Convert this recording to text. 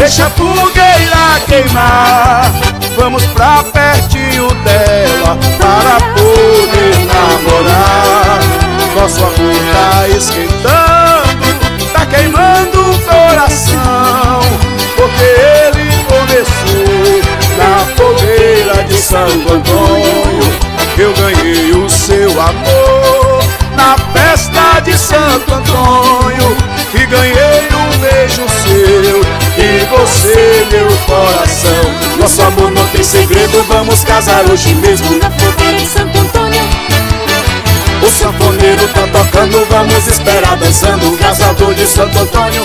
deixa a fogueira queimar. Vamos pra pertinho dela para poder namorar. Nosso amor tá esquentando, tá queimando o coração, porque ele começou na fogueira de Santo Antônio. Eu ganhei o seu amor na festa de Santo Antônio, e ganhei um beijo seu e você meu coração. Nosso amor não tem segredo, vamos casar hoje mesmo na fogueira de Santo Antônio. O sanfoneiro tá tocando, vamos esperar dançando, o casador de Santo Antônio.